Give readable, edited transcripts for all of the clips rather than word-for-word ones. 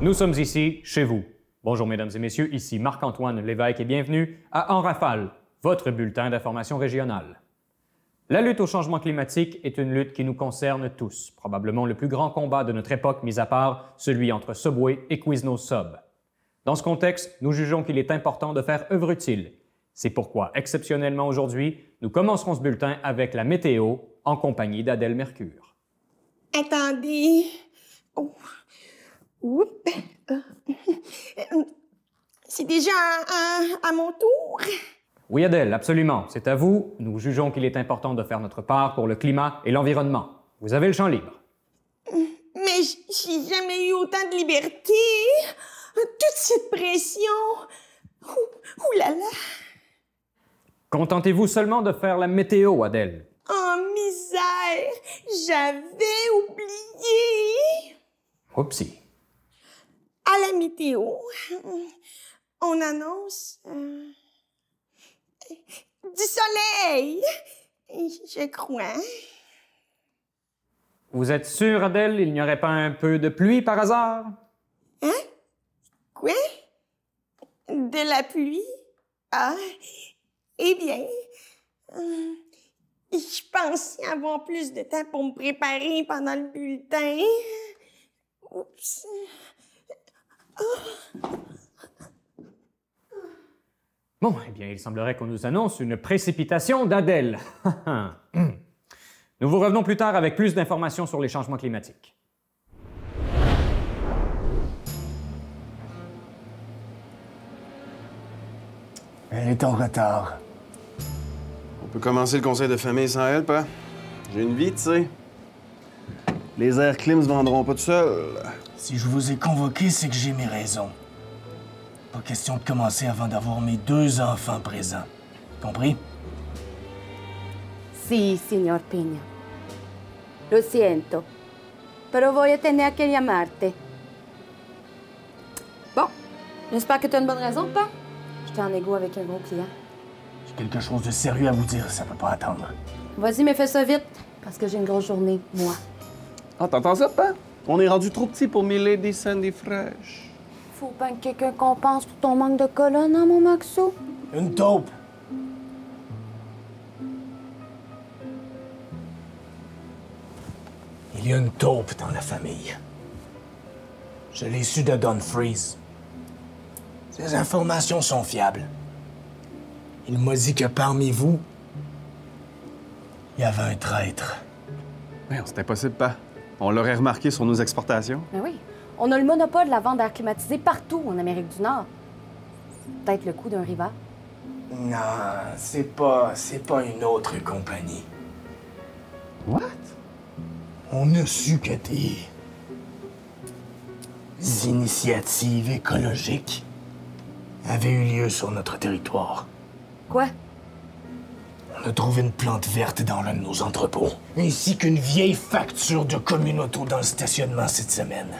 Nous sommes ici, chez vous. Bonjour mesdames et messieurs, ici Marc-Antoine Lévesque et bienvenue à En Rafale, votre bulletin d'information régionale. La lutte au changement climatique est une lutte qui nous concerne tous, probablement le plus grand combat de notre époque, mis à part celui entre Subway et Quiznos Sub. Dans ce contexte, nous jugeons qu'il est important de faire œuvre utile. C'est pourquoi, exceptionnellement aujourd'hui, nous commencerons ce bulletin avec la météo en compagnie d'Adèle Mercure. Attendez. Oh. Oups. C'est déjà à mon tour? Oui, Adèle, absolument. C'est à vous. Nous jugeons qu'il est important de faire notre part pour le climat et l'environnement. Vous avez le champ libre. Mais j'ai jamais eu autant de liberté. Toute cette pression. Ouh là là. Contentez-vous seulement de faire la météo, Adèle. Oh, misère! J'avais oublié! Oupsie. À la météo, on annonce du soleil, je crois. Vous êtes sûre, Adèle, il n'y aurait pas un peu de pluie par hasard? Hein? Quoi? De la pluie? Ah, eh bien, je pensais avoir plus de temps pour me préparer pendant le bulletin. Oups. Oh. Bon, eh bien, il semblerait qu'on nous annonce une précipitation d'Adèle. Nous vous revenons plus tard avec plus d'informations sur les changements climatiques. Elle est en retard. On peut commencer le conseil de famille sans elle, pas? J'ai une vie, tu sais. Les airs clim se vendront pas tout seuls. Si je vous ai convoqué, c'est que j'ai mes raisons. Pas question de commencer avant d'avoir mes 2 enfants présents. Compris? Sì, signor Pigna. Lo siento. Pero voy a tener que llamarte. Bon. J'espère que tu as une bonne raison, pas? J'étais en égo avec un gros client. J'ai quelque chose de sérieux à vous dire, ça peut pas attendre. Vas-y, mais fais ça vite, parce que j'ai une grosse journée, moi. Ah, t'entends ça, pas? On est rendu trop petit pour mes Lady Sandy fraîches. Faut bien que quelqu'un compense pour ton manque de colonne, hein, mon Maxo? Une taupe! Il y a une taupe dans la famille. Je l'ai su de Don Freeze. Ces informations sont fiables. Il m'a dit que parmi vous, il y avait un traître. Ouais, c'est impossible, pas. On l'aurait remarqué sur nos exportations. Ben oui. On a le monopole de la vente d'air climatisé partout en Amérique du Nord. Peut-être le coup d'un rival. Non, c'est pas une autre compagnie. What? On a su que des initiatives écologiques avaient eu lieu sur notre territoire. Quoi? On a trouvé une plante verte dans l'un de nos entrepôts, ainsi qu'une vieille facture de communauto dans le stationnement cette semaine.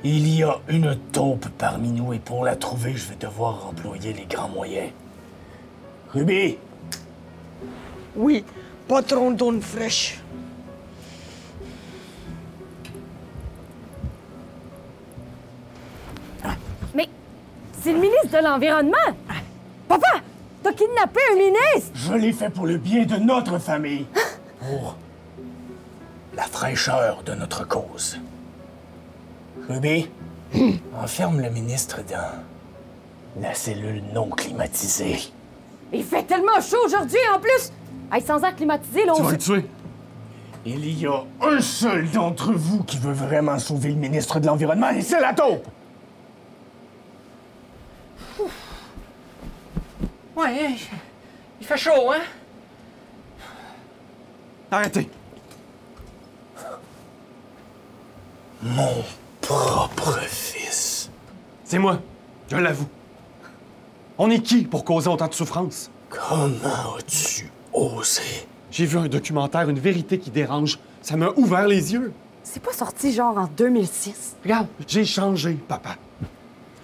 Il y a une taupe parmi nous et pour la trouver, je vais devoir employer les grands moyens. Ruby! Oui, patron d'onde fraîche. Mais c'est le ministre de l'Environnement! Papa! T'as kidnappé un ministre! Je l'ai fait pour le bien de notre famille. Pour la fraîcheur de notre cause. Ruby, enferme le ministre dans la cellule non climatisée. Il fait tellement chaud aujourd'hui, en plus! Hey, sans air climatisé, là, Tu on... vas le tuer. Il y a un seul d'entre vous qui veut vraiment sauver le ministre de l'Environnement, et c'est la taupe! Ouais, il fait chaud, hein? Arrêtez. Mon propre fils. C'est moi. Je l'avoue. On est qui pour causer autant de souffrance? Comment as-tu osé? J'ai vu un documentaire, une vérité qui dérange. Ça m'a ouvert les yeux. C'est pas sorti genre en 2006. Regarde, j'ai changé, papa.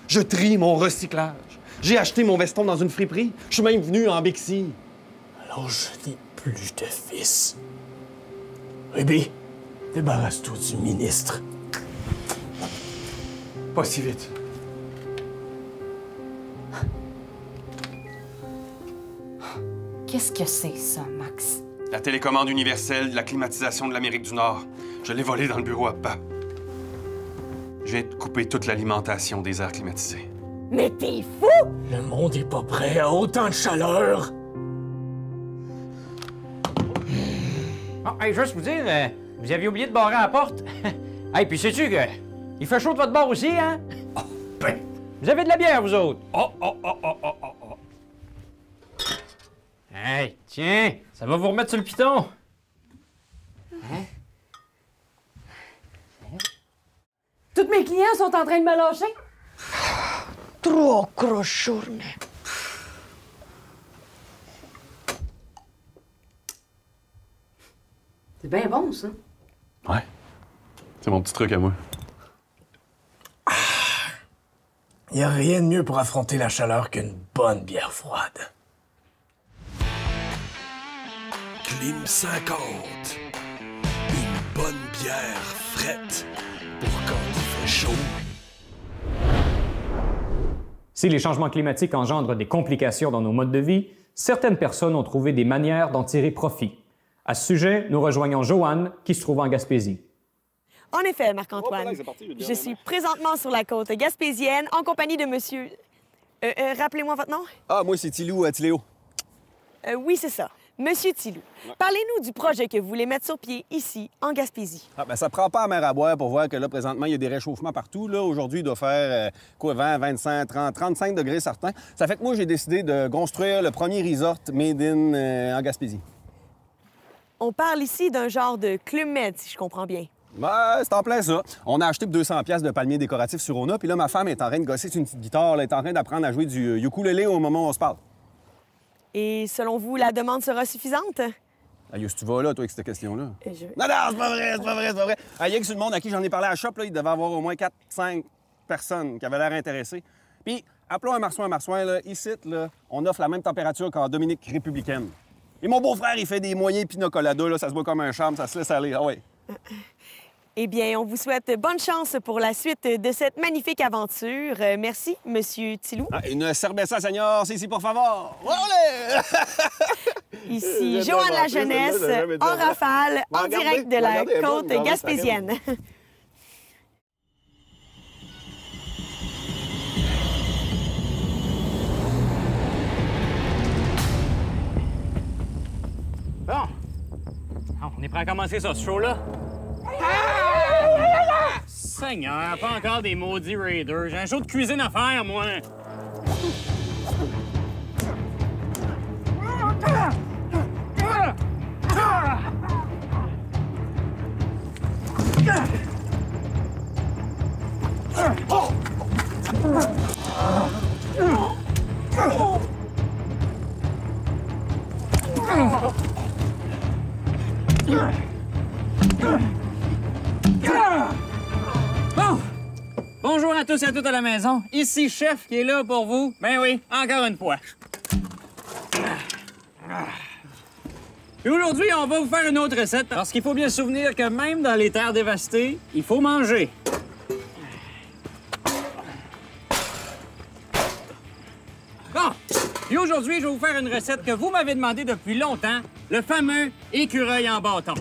Je trie mon recyclage. J'ai acheté mon veston dans une friperie. Je suis même venu en Bixi. Alors je n'ai plus de fils. Ruby, débarrasse-toi du ministre. Pas si vite. Qu'est-ce que c'est, ça, Max? La télécommande universelle de la climatisation de l'Amérique du Nord. Je l'ai volée dans le bureau à papa. Je viens de couper toute l'alimentation des aires climatisées. Mais t'es fou! Le monde est pas prêt à autant de chaleur. Ah, hey, juste vous dire, vous aviez oublié de barrer à la porte. Hey, puis sais-tu que il fait chaud de votre bord aussi, hein? Oh, ben! Vous avez de la bière, vous autres? Oh. Hey, tiens, ça va vous remettre sur le piton. Hein? Tous mes clients sont en train de me lâcher. Trop crochourne. C'est bien bon, ça. Ouais. C'est mon petit truc à moi. Y a rien de mieux pour affronter la chaleur qu'une bonne bière froide. Clim 50. Une bonne bière frette pour quand il fait chaud. Si les changements climatiques engendrent des complications dans nos modes de vie, certaines personnes ont trouvé des manières d'en tirer profit. À ce sujet, nous rejoignons Joanne, qui se trouve en Gaspésie. En effet, Marc-Antoine, je suis présentement sur la côte gaspésienne en compagnie de monsieur... rappelez-moi votre nom? Ah, moi, c'est Tilou à Tiléo. Oui, c'est ça. Monsieur Tilou. Parlez-nous du projet que vous voulez mettre sur pied ici, en Gaspésie. Ah, ben, ça prend pas à mer à boire pour voir que là, présentement, il y a des réchauffements partout. Là, aujourd'hui, il doit faire 20, 25, 30, 35 degrés certains. Ça fait que moi, j'ai décidé de construire le premier resort made in en Gaspésie. On parle ici d'un genre de Club Med, si je comprends bien. Ben, c'est en plein ça. On a acheté pour 200 pièces de palmiers décoratifs sur Rona, puis là, ma femme est en train de gosser sur une petite guitare. Elle est en train d'apprendre à jouer du ukulélé au moment où on se parle. Et selon vous, la demande sera suffisante? Ah, où tu vas là, toi, avec cette question-là? Je... Non, c'est pas vrai, c'est pas vrai, c'est pas vrai. Ah, il y a que sur le monde à qui j'en ai parlé à la shop, là, il devait avoir au moins 4-5 personnes qui avaient l'air intéressées. Puis, appelons un marsouin, là, ici, là, on offre la même température qu'en Dominique républicaine. Et mon beau-frère, il fait des moyens pina colada, là, ça se voit comme un charme, ça se laisse aller, ah ouais. Eh bien, on vous souhaite bonne chance pour la suite de cette magnifique aventure. Merci, Monsieur Tilou. Ah, une cerveza, señor, c'est ici pour favor. Olé! Ici Joanne la Jeunesse, en rafale, en direct de la côte gaspésienne. Bon. On est prêt à commencer ça, ce show-là? Seigneur, pas encore des maudits Raiders. J'ai un show de cuisine à faire, moi. Bon! Bonjour à tous et à toutes à la maison. Ici Chef qui est là pour vous. Ben oui, encore une fois. Et aujourd'hui, on va vous faire une autre recette parce qu'il faut bien se souvenir que même dans les terres dévastées, il faut manger. Bon! Et aujourd'hui, je vais vous faire une recette que vous m'avez demandé depuis longtemps, le fameux écureuil en bâton.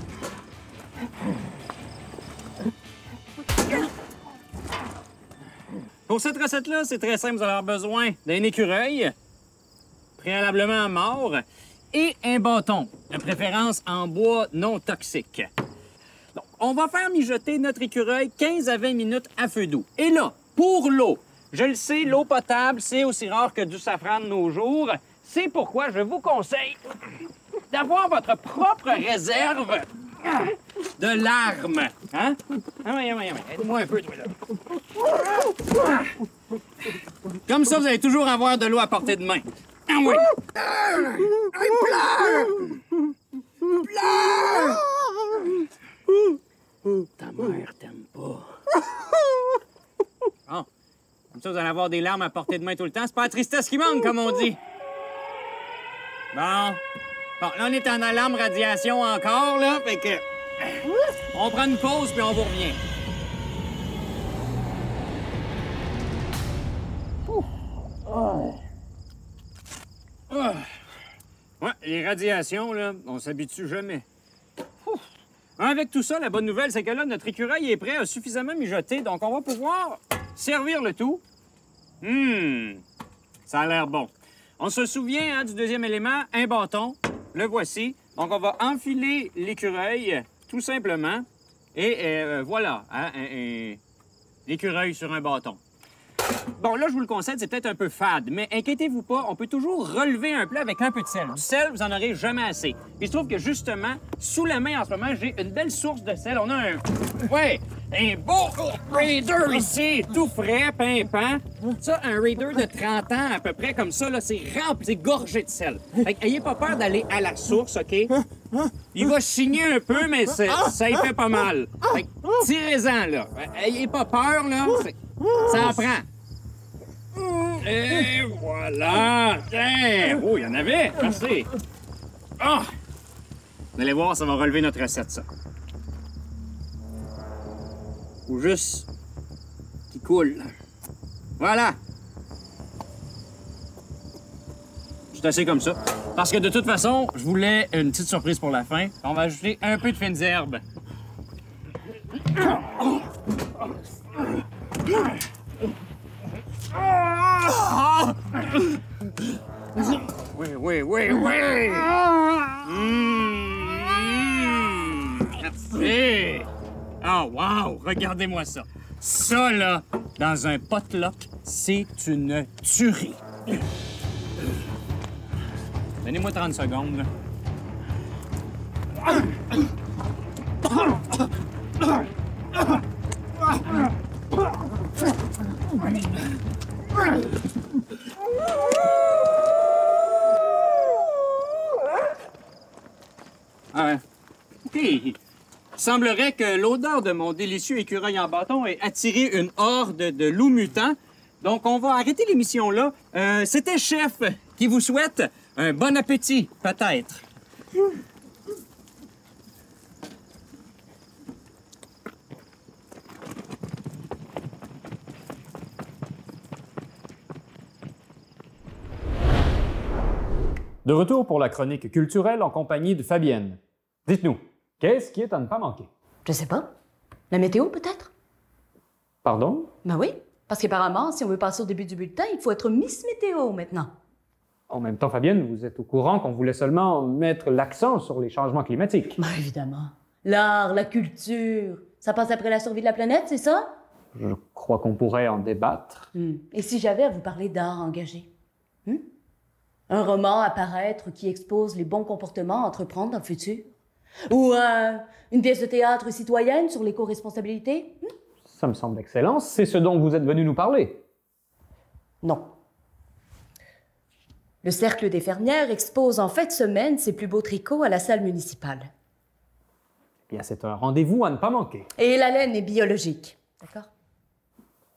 Pour cette recette-là, c'est très simple. Vous allez avoir besoin d'un écureuil, préalablement mort, et un bâton, de préférence en bois non toxique. Donc, on va faire mijoter notre écureuil 15 à 20 minutes à feu doux. Et là, pour l'eau, je le sais, l'eau potable, c'est aussi rare que du safran de nos jours. C'est pourquoi je vous conseille d'avoir votre propre réserve de larmes. Hein? Aide-moi un peu, toi, là. Comme ça, vous allez toujours avoir de l'eau à portée de main. Ah oui! Ta mère t'aime pas. Bon. Comme ça, vous allez avoir des larmes à portée de main tout le temps. C'est pas la tristesse qui manque, comme on dit. Bon. Bon, là, on est en alarme radiation encore, là. Fait que... On prend une pause, puis on vous revient. Ouais, les radiations, là, on s'habitue jamais. Ouf. Avec tout ça, la bonne nouvelle, c'est que là, notre écureuil est prêt à suffisamment mijoter, donc on va pouvoir servir le tout. Ça a l'air bon. On se souvient du deuxième élément, un bâton. Le voici. Donc, on va enfiler l'écureuil, tout simplement. Et voilà, hein, un écureuil sur un bâton. Bon, là, je vous le concède, c'est peut-être un peu fade, mais inquiétez-vous pas, on peut toujours relever un plat avec un peu de sel. Du sel, vous en aurez jamais assez. Il se trouve que, justement, sous la main, en ce moment, j'ai une belle source de sel. On a un beau Raider ici, tout frais, pimpant. Ça, un Raider de 30 ans, à peu près, comme ça, là, c'est rempli, c'est gorgé de sel. Fait ayez pas peur d'aller à la source, OK? Il va chigner un peu, mais ça y fait pas mal. Fait tirez-en, là. Ayez pas peur, là. Ça en prend. Et voilà! Tiens! Oh, il y en avait! Merci! Ah! Vous allez voir, ça va relever notre recette, ça. Ou juste qui coule. Voilà! C'est assez comme ça. Parce que de toute façon, je voulais une petite surprise pour la fin. On va ajouter un peu de fines herbes. Oui. Merci. Oh, wow! Regardez-moi ça. Ça, là, dans un potluck, c'est une tuerie. Donnez-moi 30 secondes, là. OK. Il semblerait que l'odeur de mon délicieux écureuil en bâton ait attiré une horde de loups mutants. Donc, on va arrêter l'émission là. C'était Chef qui vous souhaite un bon appétit, peut-être. De retour pour la chronique culturelle en compagnie de Fabienne. Dites-nous, qu'est-ce qui est à ne pas manquer? Je sais pas. La météo, peut-être? Pardon? Ben oui, parce qu'apparemment, si on veut passer au début du bulletin, il faut être Miss Météo maintenant. En même temps, Fabienne, vous êtes au courant qu'on voulait seulement mettre l'accent sur les changements climatiques. Ben évidemment. L'art, la culture, ça passe après la survie de la planète, c'est ça? Je crois qu'on pourrait en débattre. Et si j'avais à vous parler d'art engagé? Un roman à paraître qui expose les bons comportements à entreprendre dans le futur? Ou une pièce de théâtre citoyenne sur l'éco-responsabilité? Ça me semble excellent. C'est ce dont vous êtes venu nous parler. Non. Le Cercle des fermières expose en fin de semaine ses plus beaux tricots à la salle municipale. Eh bien, c'est un rendez-vous à ne pas manquer. Et la laine est biologique. D'accord?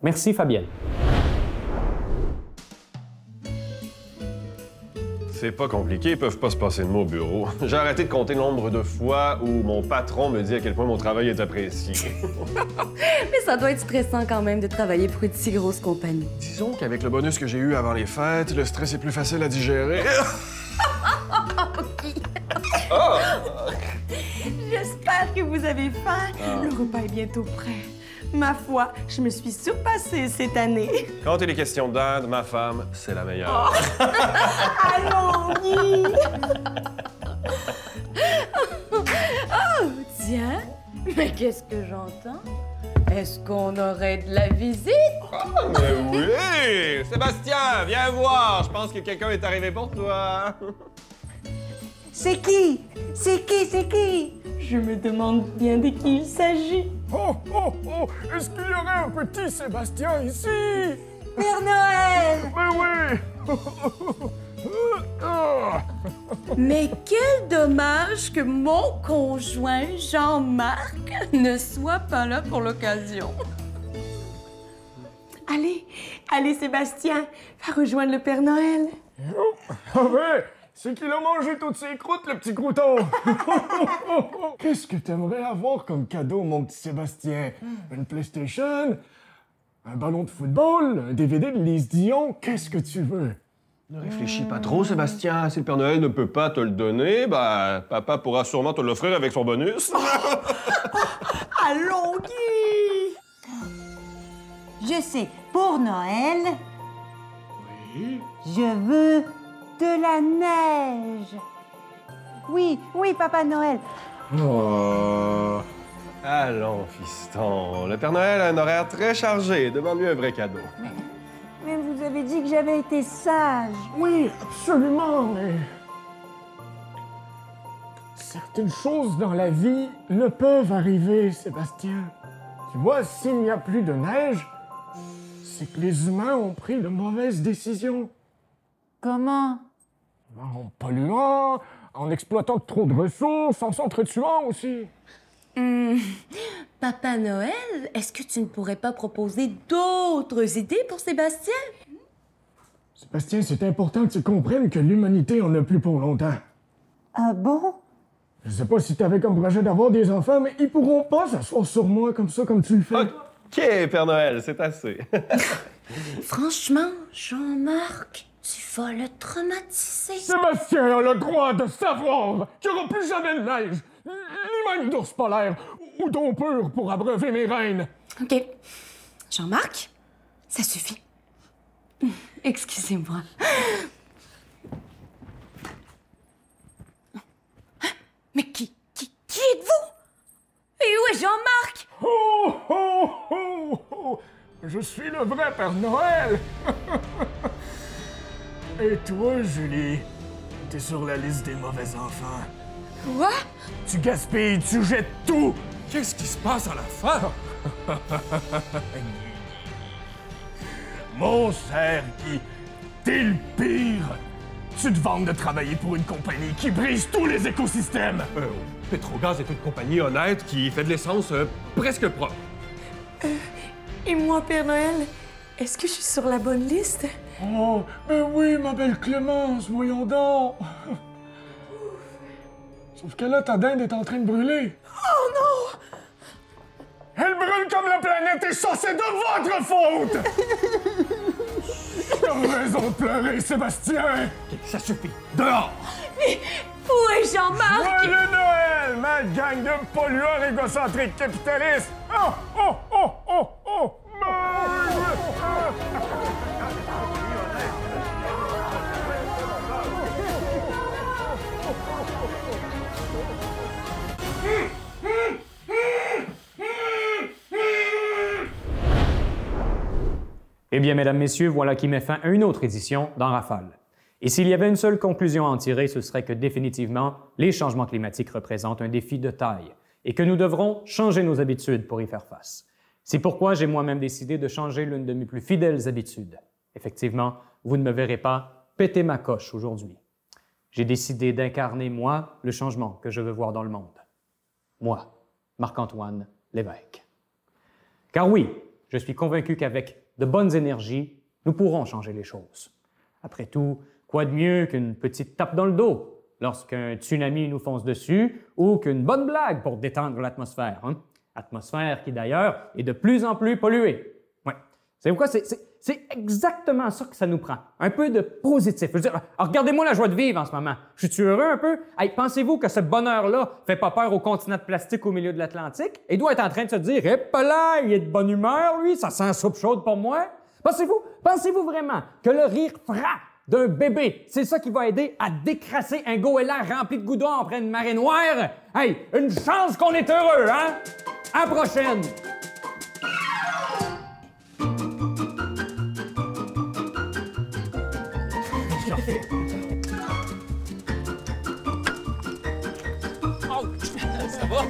Merci, Fabienne. C'est pas compliqué, ils peuvent pas se passer de mots au bureau. J'ai arrêté de compter le nombre de fois où mon patron me dit à quel point mon travail est apprécié. Mais ça doit être stressant quand même de travailler pour une si grosse compagnie. Disons qu'avec le bonus que j'ai eu avant les fêtes, le stress est plus facile à digérer. OK. J'espère que vous avez faim. Le repas est bientôt prêt. Ma foi, je me suis surpassée cette année. Quand il est question d'Inde, ma femme, c'est la meilleure. Allons, Guy! Oh, tiens! Mais qu'est-ce que j'entends? Est-ce qu'on aurait de la visite? Mais oui! Sébastien, viens voir! Je pense que quelqu'un est arrivé pour toi. C'est qui? C'est qui? Je me demande bien de qui il s'agit. Oh! Est-ce qu'il y aurait un petit Sébastien ici? Père Noël! Mais oui! Mais quel dommage que mon conjoint Jean-Marc ne soit pas là pour l'occasion. Allez, Sébastien, va rejoindre le Père Noël. Ah ouais! C'est qu'il a mangé toutes ses croûtes, le petit crouton! Qu'est-ce que t'aimerais avoir comme cadeau, mon petit Sébastien? Une PlayStation? Un ballon de football, un DVD de Lise Dion, qu'est-ce que tu veux? Ne réfléchis pas trop, Sébastien. Si le Père Noël ne peut pas te le donner, ben, papa pourra sûrement te l'offrir avec son bonus. Allons, Guy! Je sais, pour Noël, Oui? je veux de la neige. Oui, oui, Papa Noël. Oh. Allons, fiston. Le Père Noël a un horaire très chargé. Demande-lui un vrai cadeau. Mais vous avez dit que j'avais été sage. Oui, absolument, mais... Certaines choses dans la vie ne peuvent arriver, Sébastien. Tu vois, s'il n'y a plus de neige, c'est que les humains ont pris de mauvaises décisions. Comment? En polluant, en exploitant trop de ressources, en s'entretuant aussi. Papa Noël, est-ce que tu ne pourrais pas proposer d'autres idées pour Sébastien? Sébastien, c'est important que tu comprennes que l'humanité en a plus pour longtemps. Ah bon? Je sais pas si t'avais comme projet d'avoir des enfants, mais ils pourront pas s'asseoir sur moi comme ça, comme tu le fais. OK, Père Noël, c'est assez. Franchement, Jean-Marc, tu vas le traumatiser. Sébastien a le droit de savoir qu'il n'y aura plus jamais de neige, ni même d'ours polaire ou d'eau pure pour abreuver mes reines. OK. Jean-Marc, ça suffit. Excusez-moi. Mais qui êtes-vous? Et où est Jean-Marc? Oh, oh, oh, oh! Je suis le vrai Père Noël! Et toi, Julie, t'es sur la liste des mauvais enfants. Quoi? Tu gaspilles, tu jettes tout! Qu'est-ce qui se passe à la fin? Mon cher Guy, t'es le pire! Tu te vantes de travailler pour une compagnie qui brise tous les écosystèmes! Pétrogaz est une compagnie honnête qui fait de l'essence presque propre. Et moi, Père Noël, est-ce que je suis sur la bonne liste? Oh, ben oui, ma belle Clémence, voyons donc! Sauf que là, ta dinde est en train de brûler. Oh non! Elle brûle comme la planète et ça, c'est de votre faute! T'as raison de pleurer, Sébastien! Ça suffit. Dehors! Mais où est Jean-Marc? Joyeux Noël, ma gang de pollueurs égocentriques capitalistes! Oh, oh, oh, oh, oh! Eh bien, mesdames, messieurs, voilà qui met fin à une autre édition d'En Rafale. Et s'il y avait une seule conclusion à en tirer, ce serait que définitivement, les changements climatiques représentent un défi de taille et que nous devrons changer nos habitudes pour y faire face. C'est pourquoi j'ai moi-même décidé de changer l'une de mes plus fidèles habitudes. Effectivement, vous ne me verrez pas péter ma coche aujourd'hui. J'ai décidé d'incarner, moi, le changement que je veux voir dans le monde. Moi, Marc-Antoine Lévesque. Car oui, je suis convaincu qu'avec de bonnes énergies, nous pourrons changer les choses. Après tout, quoi de mieux qu'une petite tape dans le dos lorsqu'un tsunami nous fonce dessus ou qu'une bonne blague pour détendre l'atmosphère, hein? Atmosphère qui, d'ailleurs, est de plus en plus polluée. Ouais. C'est pourquoi c'est exactement ça que ça nous prend. Un peu de positif. Je veux dire, regardez-moi la joie de vivre en ce moment. Je suis heureux un peu? Hey, pensez-vous que ce bonheur-là fait pas peur au continent de plastique au milieu de l'Atlantique? Il doit être en train de se dire, « Hé, là, il est de bonne humeur, lui, ça sent soupe chaude pour moi. » Pensez-vous vraiment que le rire franc d'un bébé, c'est ça qui va aider à décrasser un goéland rempli de goudron après une marée noire? Hey, une chance qu'on est heureux, hein? À la prochaine! Ça va?